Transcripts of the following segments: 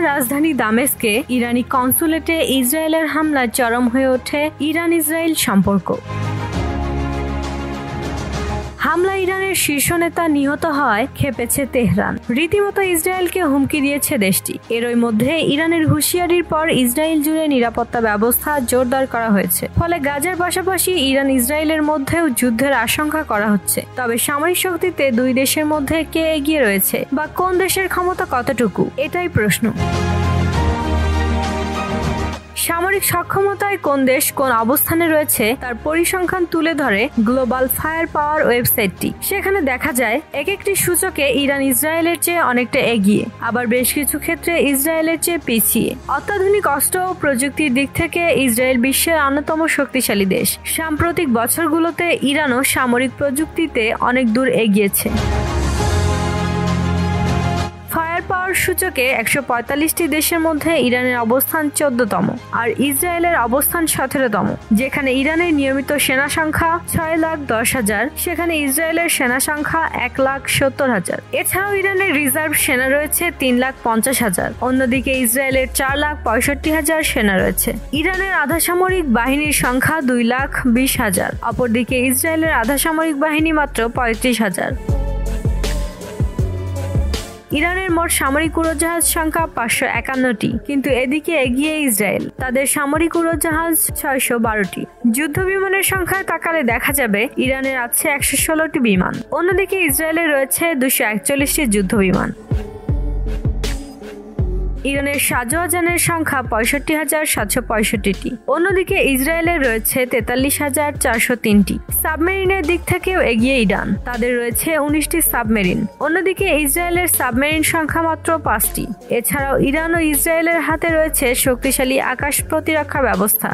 রাজধানী দামেস্কে ইরানি কনসুলেটে ইসরায়েলের হামলায় চরম হয়ে ওঠে ইরান-ইসরায়েল সম্পর্ক। হামলা ইরানের শীর্ষ নেতা নিহত হয়, খেপেছে তেহরান। রীতিমতো ইসরায়েলকে হুমকি দিয়েছে দেশটি। এরই মধ্যে ইরানের হুঁশিয়ারির পর ইসরায়েল জুড়ে নিরাপত্তা ব্যবস্থা জোরদার করা হয়েছে। ফলে গাজার পাশাপাশি ইরান ইসরায়েলের মধ্যেও যুদ্ধের আশঙ্কা করা হচ্ছে। তবে সামরিক শক্তিতে দুই দেশের মধ্যে কে এগিয়ে রয়েছে বা কোন দেশের ক্ষমতা কতটুকু, এটাই প্রশ্ন। সামরিক সক্ষমতায় কোন দেশ কোন অবস্থানে রয়েছে তার পরিসংখ্যান তুলে ধরে গ্লোবাল ফায়ার পাওয়ার ওয়েবসাইটটি। সেখানে দেখা যায় এক একটি সূচকে ইরান ইসরায়েলের চেয়ে অনেকটা এগিয়ে, আবার বেশ কিছু ক্ষেত্রে ইসরায়েলের চেয়ে পিছিয়ে। অত্যাধুনিক অস্ত্র ও প্রযুক্তির দিক থেকে ইসরায়েল বিশ্বের অন্যতম শক্তিশালী দেশ। সাম্প্রতিক বছরগুলোতে ইরানও সামরিক প্রযুক্তিতে অনেক দূর এগিয়েছে। ফায়ার পাওয়ার সূচকে 145টি দেশের মধ্যে ইরানের অবস্থান 14তম আর ইসরায়েলের অবস্থান 17তম। যেখানে ইরানের নিয়মিত সেনা সংখ্যা 6,10,000, সেখানে ইসরায়েলের সেনা সংখ্যা 1,70,000। এছাড়াও ইরানের রিজার্ভ সেনা রয়েছে 3,50,000। অন্যদিকে ইসরায়েলের 4,65,000 সেনা রয়েছে। ইরানের আধাসামরিক বাহিনীর সংখ্যা 2,20,000। অপরদিকে ইসরায়েলের আধাসামরিক বাহিনী মাত্র 35,000। ইরানের মোট সামরিক উড়োজাহাজ সংখ্যা 551টি, কিন্তু এদিকে এগিয়ে ইসরায়েল। তাদের সামরিক উড়োজাহাজ 612টি। যুদ্ধ বিমানের সংখ্যায় তাকালে দেখা যাবে ইরানের আছে 116টি বিমান। অন্যদিকে ইসরায়েলের রয়েছে 241টি যুদ্ধ বিমান। ইরানের সাজোয়াজানের সংখ্যা 65,765টি। অন্যদিকে ইসরায়েলের রয়েছে 43,403টি। সাবমেরিনের দিক থেকেও এগিয়ে ইরান। তাদের রয়েছে 19টি সাবমেরিন। অন্যদিকে ইসরায়েলের সাবমেরিন সংখ্যা মাত্র 5টি। এছাড়াও ইরান ও ইসরায়েলের হাতে রয়েছে শক্তিশালী আকাশ প্রতিরক্ষা ব্যবস্থা।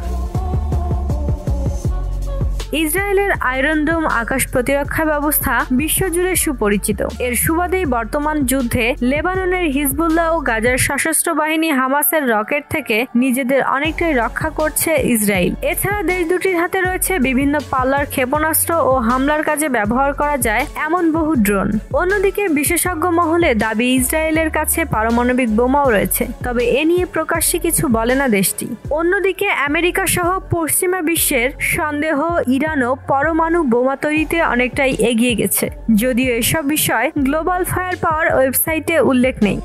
ইসরায়েলের আয়রন ডোম আকাশ প্রতিরক্ষা ব্যবস্থা বিশ্বজুড়ে সুপরিচিত। এর সুবাদেই বর্তমান যুদ্ধে লেবাননের হিজবুল্লাহ ও গাজার সশস্ত্র বাহিনী হামাসের রকেট থেকে নিজেদের অনেকটাই রক্ষা করছে ইসরায়েল। এছাড়া দেশ দুটির হাতে রয়েছে বিভিন্ন পাল্লার ক্ষেপণাস্ত্র ও হামলার কাজে ব্যবহার করা যায় এমন বহু ড্রোন। অন্যদিকে বিশেষজ্ঞ মহলে দাবি ইসরায়েলের কাছে পারমাণবিক বোমাও রয়েছে, তবে এ নিয়ে প্রকাশ্যে কিছু বলে না দেশটি। অন্যদিকে আমেরিকা সহ পশ্চিমা বিশ্বের সন্দেহ ইরানও পরমাণু বোমা তৈরিতে অনেকটাই এগিয়ে গেছে, যদিও এসব বিষয় গ্লোবাল ফায়ার পাওয়ার ওয়েবসাইটে উল্লেখ নেই।